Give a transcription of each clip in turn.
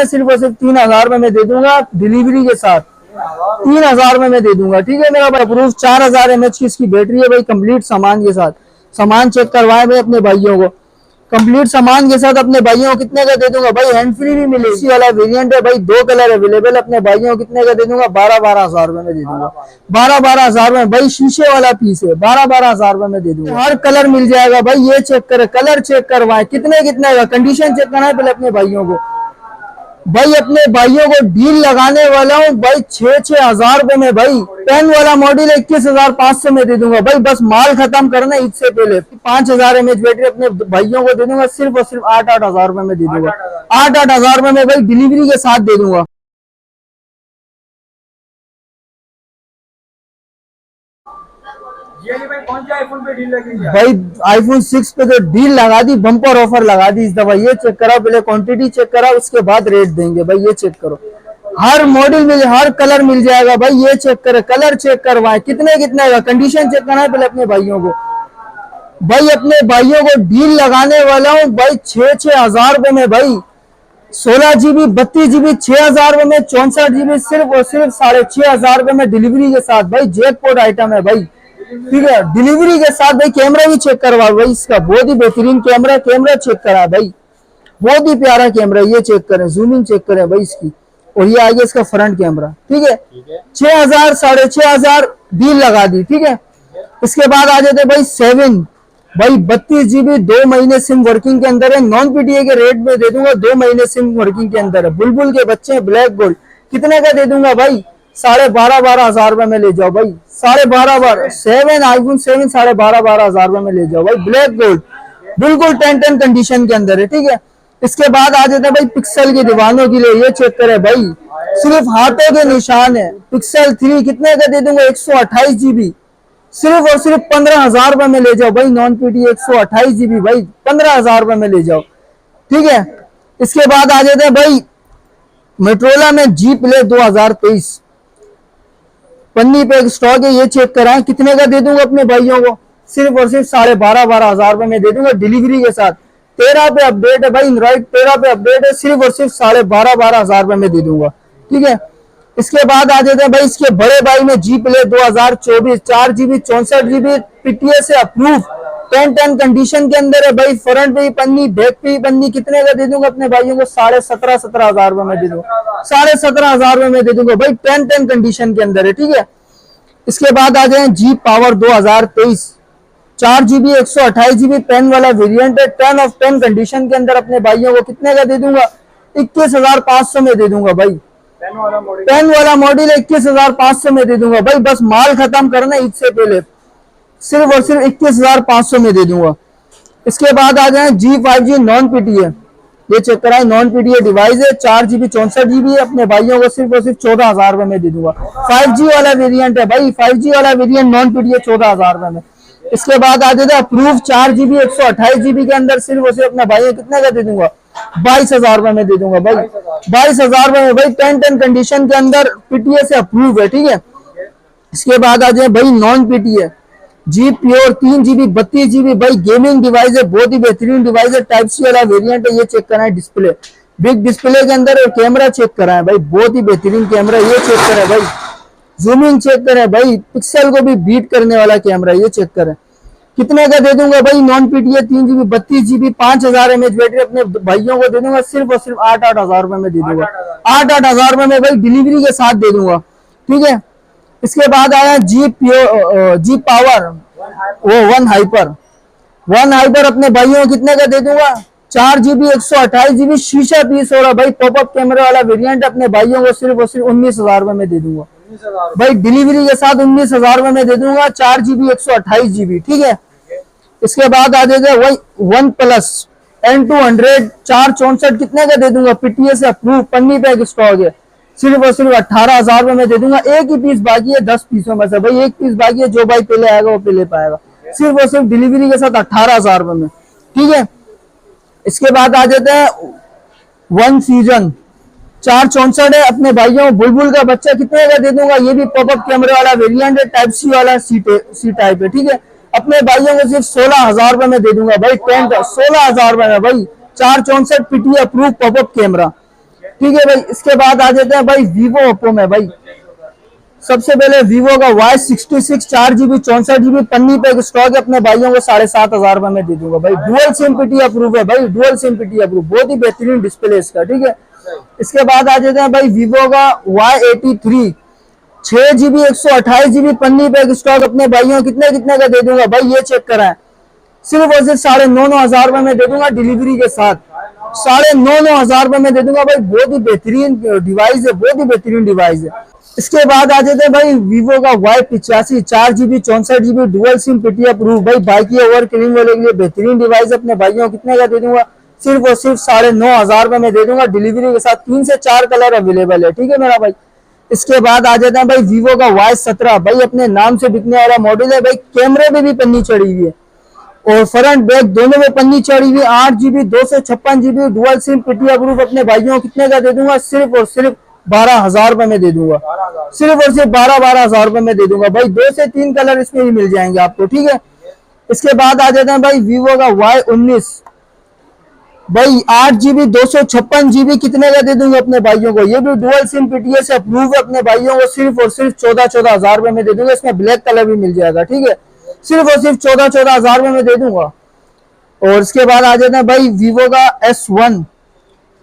सिर्फ और सिर्फ 3,000 में दे दूंगा डिलीवरी के साथ। 3,000 में दे दूंगा, ठीक है मेरा भाई। अप्रूव 4,000 mAh की इसकी बैटरी है भाई, कंप्लीट सामान के साथ। सामान चेक करवाए भाई अपने भाइयों को, कंप्लीट सामान के साथ अपने भाइयों को कितने का दे दूंगा भाई, हैंड फ्री भी मिले। इसी वाला वेरिएंट है भाई, 2 कलर अवेलेबल। अपने भाइयों को कितने का दे दूंगा, 12,000 में दे दूंगा। 12,000 में भाई, शीशे वाला पीस है, 12,000 में दे दूंगा। हर कलर मिल जाएगा भाई, ये चेक करे, कलर चेक करवाए, कितने का कंडीशन चेक करना है पहले अपने भाइयों को। भाई अपने भाइयों को डील लगाने वाला हूँ भाई 6,000 रुपए में भाई। पेन वाला मॉडल 21,500 में दे दूंगा भाई, बस माल खत्म करना इससे पहले। 5,000 mAh बैटरी अपने भाइयों को दे दूंगा, सिर्फ और सिर्फ 8,000 रुपए में दे दूंगा। 8,000 रुपए में भाई डिलीवरी के साथ दे दूंगा। भाई कौन सा आईफोन पे डील लगेगी भाई iPhone 6 पे तो डील लगा दी, बम्पर ऑफर लगा दी इस दफा। ये चेक कराओ पहले, क्वांटिटी चेक कराओ, उसके बाद रेट देंगे भाई। ये चेक करो, हर मॉडल मिल, हर कलर मिल जाएगा भाई। ये चेक करे, कलर चेक करवाए, कितने का कंडीशन चेक करना है पहले अपने भाइयों को। भाई अपने भाइयों को डील लगाने वाला हूँ भाई 6,000 रुपए में भाई। 16 GB 32 GB 6,000 रुपए में, 64 GB सिर्फ और सिर्फ 6,500 रुपए में डिलीवरी के साथ भाई। जैकपॉट आइटम है भाई, ठीक है। डिलीवरी के साथ भाई कैमरा भी चेक करवा भाई, इसका बहुत ही बेहतरीन कैमरा चेक करा भाई, बहुत ही प्यारा कैमरा। ये चेक करें, जूमिंग चेक करें भाई इसकी, और ये आगे इसका फ्रंट कैमरा, ठीक है। 6,000 6,500 डील लगा दी, ठीक है। इसके बाद आ जाते भाई 7 भाई 32 GB 2 महीने सिम वर्किंग के अंदर है। नॉन PTA के रेट में दे दूंगा, 2 महीने सिम वर्किंग के अंदर है। बुलबुल के बच्चे ब्लैक गोल्ड कितने का दे दूंगा भाई, 12,500 रुपए में ले जाओ भाई। 12,500 7 iPhone 7 12,500 रुपए में ले जाओ भाई। ब्लैक गोल्ड बिल्कुल 10 कंडीशन के अंदर है, ठीक है। इसके बाद आ जाते हैं भाई पिक्सल के दीवानों के लिए। ये चेक करें भाई, सिर्फ हाथों के निशान है। पिक्सल 3 कितने का दे दूंगा, 128 GB सिर्फ और सिर्फ 15,000 रुपए में ले जाओ भाई। नॉन PTA 128 GB भाई, 15,000 रुपए में ले जाओ, ठीक है। इसके बाद आ जाते हैं भाई मोटोरोला में G Play 2023 पन्नी पे एक स्टॉक है। ये चेक कराएं, कितने का दे दूंगा अपने भाइयों को, सिर्फ और सिर्फ 12,500 रुपए में दे दूंगा डिलीवरी के साथ। 13 पे अपडेट है भाई, एंड्रॉइड 13 पे अपडेट है, सिर्फ और सिर्फ 12,500 रुपए में दे दूंगा, ठीक है। इसके बाद आ जाते हैं भाई इसके बड़े भाई में G Play 2024 4 GB 64 GB PTA से अप्रूव 10 कंडीशन के अंदर है भाई। फ्रंट पे ही पन्नी, बैक पे ही पन्नी, कितने का दे दूंगा अपने भाइयों को, 17,500 रुपए में दे दूंगा। 17,500 रुपए में दे दूंगा भाई, 10 कंडीशन के अंदर है, ठीक है। इसके बाद आ जाए G Power 2023 4 GB 128 GB pen वाला वेरिएंट है। 10 of 10 कंडीशन के अंदर अपने भाइयों को कितने का दे दूंगा, 21,500 में दे दूंगा भाई। पेन वाला मॉडल 21,500 में दे दूंगा भाई, बस माल खत्म करना इससे पहले, सिर्फ और सिर्फ 21,500 में दे दूंगा। इसके बाद आ जाए G5G नॉन PTA। ये चेक कराए, नॉन PTA डिवाइस है, 4 GB 64 GB अपने भाइयों को सिर्फ और सिर्फ 14,000 रुपए में दे दूंगा। 5G वाला वेरिएंट है भाई, 5G वाला वेरिएंट नॉन PTA 14,000 रुपए में। इसके बाद आ जाता है अप्रूव 4 GB 128 GB के अंदर, सिर्फ और सिर्फ अपने भाइयों कितने का दे दूंगा, 22,000 रुपए में दे दूंगा भाई। 22,000 रुपए में भाई, 10 कंडीशन के अंदर PTA से अप्रूव है, ठीक है। इसके बाद आ जाए भाई non PTA G Pure 3 GB 32 GB भाई, गेमिंग डिवाइस है, बहुत ही बेहतरीन डिवाइस है। टाइप C वाला वेरिएंट है। ये चेक कराएं, डिस्प्ले बिग डिस्प्ले के अंदर, और कैमरा चेक कराएं भाई, बहुत ही बेहतरीन कैमरा। ये चेक करें भाई, जूमिंग चेक करें भाई, पिक्सल को भी बीट करने वाला कैमरा। ये चेक करें, कितने का दे दूंगा भाई, non PTA 3 GB 32 GB 5,000 mAh battery अपने भाइयों को दे दूंगा, सिर्फ और सिर्फ 8,000 रुपए में दे दूंगा। 8,000 रुपए में भाई डिलीवरी के साथ दे दूंगा, ठीक है। इसके बाद आया G Power वो 1 हाइपर अपने भाइयों को कितने का दे दूंगा, 4 GB 128 GB शीशा पीस हो रहा भाई, पॉपअप कैमरे वाला वेरिएंट अपने भाइयों को सिर्फ और सिर्फ 19,000 रुपए में दे दूंगा भाई, डिलीवरी के साथ 19,000 रुपए में दे दूंगा। 4 GB 128 GB, ठीक है। इसके बाद आ जाएगा वही OnePlus N200 464 कितने का दे दूंगा, PTA से अप्रूव पन्नी पे एक स्टॉक है, सिर्फ और सिर्फ 18,000 रुपए में दे दूंगा। एक ही पीस बाकी है 10 पीसों में से भाई, एक पीस बाकी है, जो भाई पहले आएगा वो पहले पाएगा, सिर्फ और सिर्फ डिलीवरी के साथ 18,000 रुपए में, ठीक है। इसके बाद आ जाते हैं वन सीजन 464 है अपने भाइयों, बुलबुल का बच्चा कितने का दे दूंगा, ये भी पॉपअप कैमरे वाला वेरिएंट है, टाइप C वाला सी टाइप है, ठीक है। अपने भाइयों को सिर्फ 16,000 रुपए में दे दूंगा भाई, 16,000 रुपए में भाई, 464 PTA अप्रूव पॉपअप कैमरा। ठीक है भाई। इसके बाद आ जाते हैं भाई वीवो ओप्पो में भाई। सबसे पहले वीवो का Y66 4 GB 64 GB पन्नी पे स्टॉक है, अपने भाइयों को 7,500 रुपए में दे दूंगा भाई। डुअल सिम पीटी अप्रूव है भाई, डुअल सिम पीटी अप्रूव, बहुत ही बेहतरीन डिस्प्ले इसका, ठीक है। इसके बाद आ जाते हैं भाई वीवो का Y83 6 GB 128 GB पन्नी पे स्टॉक, अपने भाइयों कितने कितने का दे दूंगा भाई, ये चेक कराएं। सिर्फ और सिर्फ 9,500 रुपए में दे दूंगा डिलीवरी के साथ, 9,500 रुपए में दे दूंगा भाई। बहुत ही बेहतरीन डिवाइस है, बहुत ही बेहतरीन डिवाइस है। इसके बाद आ जाते हैं भाई वीवो का Y85 4 GB 64 GB dual sim PT approve भाई, बाइकी ओवर किलिंग वाले के लिए बेहतरीन डिवाइस, अपने भाइयों कितने का दे दूंगा, सिर्फ और सिर्फ 9,500 रुपए में दे दूंगा डिलीवरी के साथ। 3 से 4 कलर अवेलेबल है, ठीक है मेरा भाई। इसके बाद आ जाते हैं भाई वीवो का Y17 भाई, अपने नाम से बिकने वाला मॉडल है भाई। कैमरे में भी पन्नी चढ़ी हुई है और फ्रंट बैक दोनों में पन्नी चढ़ी हुई, 8 GB 256 GB dual sim PT approve, अपने भाइयों कितने का दे दूंगा, सिर्फ और सिर्फ 12,000 रुपए में दे दूंगा, सिर्फ और सिर्फ 12,000 रुपए में दे दूंगा भाई। 2 से 3 कलर इसमें भी मिल जाएंगे आपको, ठीक है। इसके बाद आ जाते हैं भाई वीवो का Y19 भाई, 8 GB 256 GB कितने का दे दूंगा अपने भाइयों को, ये भी डुअल सिम पीटीए से अप्रूव है, अपने भाइयों को सिर्फ और सिर्फ 14,000 रुपए में दे दूंगा। इसमें ब्लैक कलर भी मिल जाएगा, ठीक है। सिर्फ और सिर्फ 14,000 रुपए में दे दूंगा। और इसके बाद आ जाते हैं भाई वीवो का S1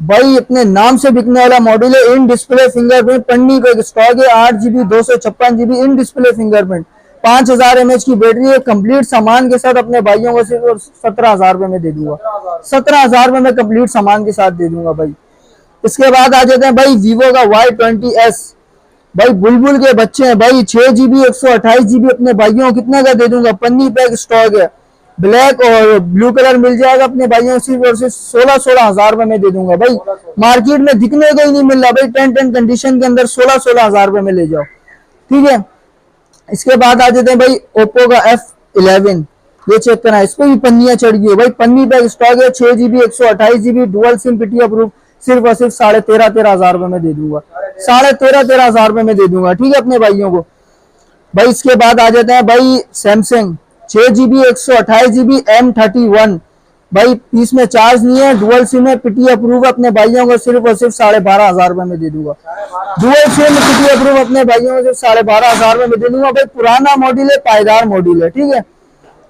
भाई, अपने नाम से बिकने वाला मॉडल है। इन डिस्प्ले फिंगरप्रिंट पन्नी पे स्टॉक है, 8 GB 256 GB in display fingerprint, 5,000 mAh की बैटरी है, कंप्लीट सामान के साथ अपने भाइयों को सिर्फ 17,000 रुपए में दे दूंगा, 17,000 रुपए में कंप्लीट सामान के साथ दे दूंगा भाई। इसके बाद आ जाते हैं भाई वीवो का Y20s भाई, बुलबुल के बच्चे हैं भाई, 6 GB 128 GB अपने भाइयों कितने का दे दूंगा, पन्नी पैक स्टॉक है, ब्लैक और ब्लू कलर मिल जाएगा, अपने भाइयों सिर्फ और सिर्फ 16,000 रुपए में दे दूंगा भाई। मार्केट में दिखने को ही नहीं मिल रहा भाई, 10 कंडीशन के अंदर 16,000 रुपए में ले जाओ, ठीक है। इसके बाद आ जाते हैं भाई ओप्पो का F11, ये चेक करना है, इस पर भी पन्नियां चढ़ी है भाई, पन्नी पैक स्टॉक है, 6 GB 128 GB dual sim PT approve, सिर्फ और सिर्फ 13,500 रुपए में दे दूंगा, 13,500 रुपए में दे दूंगा, ठीक है अपने भाइयों को भाई। इसके बाद आ जाते हैं भाई सैमसंग 6 GB 128 GB M31 भाई, इसमें चार्ज नहीं है, डुअल सिम है, पीटी अप्रूव, अपने भाइयों को सिर्फ और सिर्फ 12,500 रुपए में दे दूंगा। डुअल सिम पीटी अप्रूव अपने भाइयों को सिर्फ 12,500 रुपए में दे दूंगा भाई। पुराना मॉडल है, पायदार मॉडल है, ठीक है।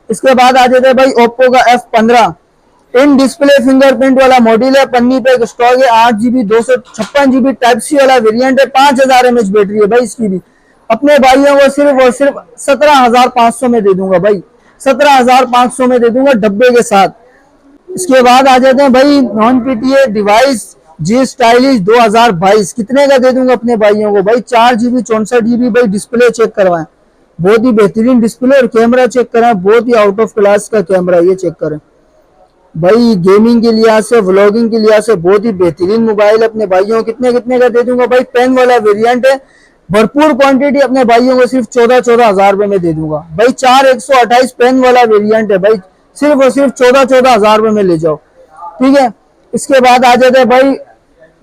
इसके बाद आ जाते हैं भाई ओप्पो का F15 इन डिस्प्ले फिंगरप्रिंट वाला मॉडल है, पन्नी पे स्टॉक है, 8 GB 256 GB टाइप सी वाला वेरिएंट है, 5,000 mAh बैटरी है भाई इसकी भी, अपने भाइयों को सिर्फ और सिर्फ 17,500 में दे दूंगा भाई, 17,500 में दे दूंगा डब्बे के साथ। इसके बाद आ जाते हैं भाई नॉन पीटीए डिवाइस जी स्टाइलिश 2022 कितने का दे दूंगा अपने भाइयों को भाई, 4 GB 64 GB भाई। डिस्प्ले चेक करवाएं, बहुत ही बेहतरीन डिस्प्ले, और कैमरा चेक कराएं, बहुत ही आउट ऑफ क्लास का कैमरा, ये चेक करें भाई। गेमिंग के लिहाज से, व्लॉगिंग के लिहाज से बहुत ही बेहतरीन मोबाइल, अपने भाइयों कितने कितने का दे दूंगा भाई। पेन वाला वेरिएंट है, भरपूर क्वांटिटी, अपने भाइयों को सिर्फ 14,000 रुपए में दे दूंगा भाई। 4/128 पेन वाला वेरिएंट है भाई, सिर्फ और सिर्फ 14,000 रुपए में ले जाओ, ठीक है। इसके बाद आ जाते हैं भाई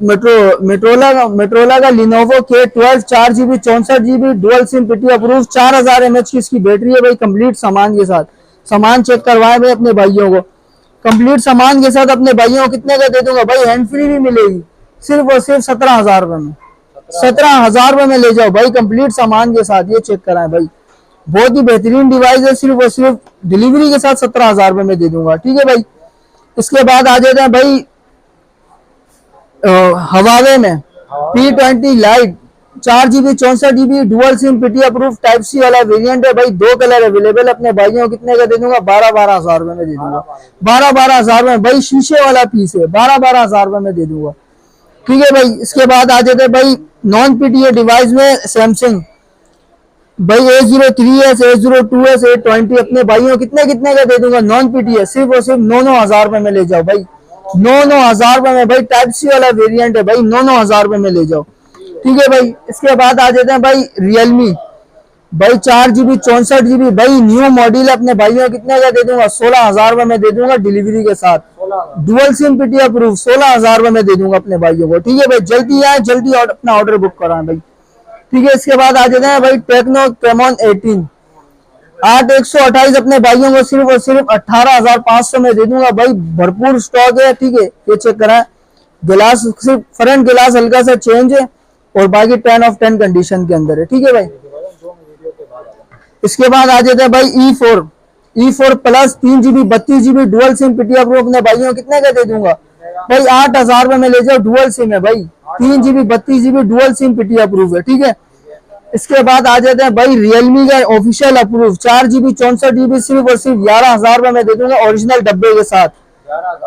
मेट्रोला का Lenovo K12 4 GB 64 GB dual sim PT approve, 4,000 mAh की इसकी बैटरी है भाई, कंप्लीट सामान के साथ। सामान चेक करवाए भाई अपने भाइयों को, कंप्लीट सामान के साथ अपने भाइयों को कितने का दे दूंगा भाई, हैंड फ्री भी मिलेगी, सिर्फ और सिर्फ 17,000 रुपए में, 17,000 रुपए में ले जाओ भाई, कंप्लीट सामान के साथ, ये चेक कराएं भाई। बहुत ही बेहतरीन डिवाइस है, सिर्फ और सिर्फ डिलीवरी के साथ 17,000 रुपए में दे दूंगा, ठीक है भाई। इसके बाद आ जाते हैं भाई हवावे में P20 lite 4 GB 64 GB dual sim PT approve type C वाला वेरिएंट है भाई, 2 कलर अवेलेबल, अपने भाइयों को कितने का दे दूंगा, 12,000 रुपए में दे दूंगा, 12,000 रुपए भाई। शीशे वाला पीस है, 12,000 रुपए में दे दूंगा, ठीक है भाई। इसके बाद आ जाते हैं भाई नॉन पीटीए डिवाइस में सैमसंग भाई A03s A02s A20 अपने भाइयों कितने कितने का दे दूंगा नॉन पीटीए, सिर्फ और सिर्फ 9,000 रुपए में ले जाओ भाई, 9,000 रुपए में भाई। टाइप सी वाला वेरिएंट है भाई, 9,000 रुपए में ले जाओ, ठीक है भाई। इसके बाद आ जाते हैं भाई रियलमी भाई, 4 GB 64 GB भाई, न्यू मॉडल अपने भाइयों कितने का दे दूंगा, 16,000 रुपए में दे दूंगा डिलीवरी के साथ, डुअल सिम पीटी अप्रूव, 16,000 रुपए में दे दूंगा अपने भाइयों को, ठीक है भाई। जल्दी आए, जल्दी अपना ऑर्डर बुक कराएं भाई, ठीक है। इसके बाद आ जाते हैं भाई टेक्नो कैमॉन 18 8/128 अपने भाइयों को सिर्फ और सिर्फ 18,500 में दे दूंगा भाई, भरपूर स्टॉक है, ठीक है, ये चेक कराएं। गिलास सिर्फ फ्रंट गिलास हल्का सा चेंज है और बाकी 10 ऑफ 10 कंडीशन के अंदर है। ठीक है भाई, इसके बाद आ जाते हैं भाई E4 plus 3 GB 32 GB dual SIM PTI pro अपने भाइयों कितने का दे दूंगा भाई 8,000 रुपए में ले जाओ। डुअल सिम है भाई, 3 GB 32 GB dual SIM PTI approve है। ठीक है, इसके बाद आ जाते हैं भाई रियलमी का ऑफिशियल अप्रूव 4 GB 64 GB सिर्फ और सिर्फ 11,000 रुपए में दे दूंगा ओरिजिनल डब्बे के साथ।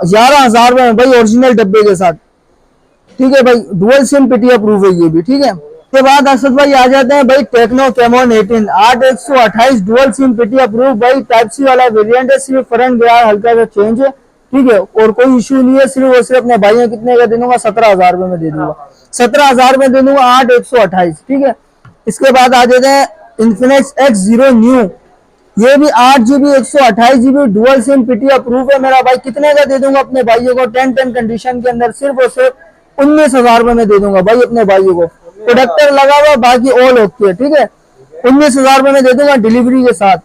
11,000 रुपए में भाई ओरिजिनल डब्बे के साथ। ठीक है भाई, डुअल सिम पीटीआई अप्रूव है ये भी। ठीक है, उसके बाद असद भाई आ जाते हैं भाई techno Camon 18 8128 dual SIM PTI approve भाई टाइप सी वाला वेरिएंट है। सिर्फ फ्रंट गिलास हल्का सा चेंज है। ठीक है, और कोई इश्यू नहीं है। सिर्फ और सिर्फ अपने भाइयों कितने का दे दूंगा 17,000 रुपए में दे दूंगा। 17,000 में दे दूंगा 8128। ठीक है, इसके बाद आ जाते हैं इन्फिनिक्स X0 न्यू, ये भी 8 GB 128 GB dual SIM PTI approve है मेरा भाई। कितने का दे दूंगा अपने भाइयों को 10 कंडीशन के अंदर सिर्फ और सिर्फ 19,000 रुपए में दे दूंगा भाई अपने भाइयों को। प्रोडक्टर लगा हुआ बाकी ऑल ओके है। ठीक है, 19,000 रुपए में दे दूंगा डिलीवरी के साथ।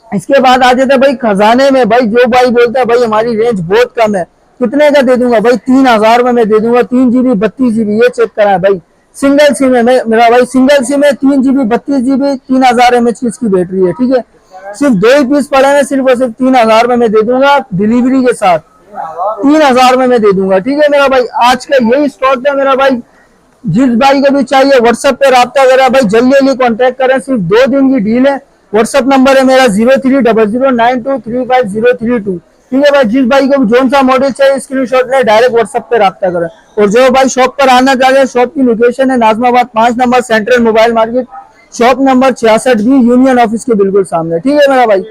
इसके बाद आ जाते हैं भाई खजाने में, भाई जो भाई बोलता है भाई हमारी रेंज बहुत कम है, कितने का दे दूंगा भाई 3,000 रुपए में दे दूंगा। 3 GB 32 GB ये चेक करा है भाई, सिंगल सिम है मेरा भाई, सिंगल सिम है 3 GB 32 GB 3000 mAh की इसकी बैटरी है। ठीक है, सिर्फ 2 ही पीस पड़े हैं, सिर्फ और सिर्फ 3,000 रुपए में दे दूंगा डिलीवरी के साथ। 3,000 रुपए में दे दूंगा। ठीक है मेरा भाई, आज का यही स्टॉक है मेरा भाई। जिस भाई को भी चाहिए व्हाट्सएप पे राब्ता करें भाई, जल्दी जल्दी कॉन्टेक्ट करें। सिर्फ 2 दिन की डील है। व्हाट्सएप नंबर है मेरा 0300923532। ठीक है भाई, जिस भाई को भी जोन सा मॉडल चाहिए स्क्रीनशॉट ले डायरेक्ट व्हाट्सएप पे राब्ता करें। और जो भाई शॉप पर आना चाह रहे हैं, शॉप की लोकेशन है Najmabad 5 number central mobile market, shop number 66 भी यूनियन ऑफिस के बिल्कुल सामने। ठीक है मेरा भाई।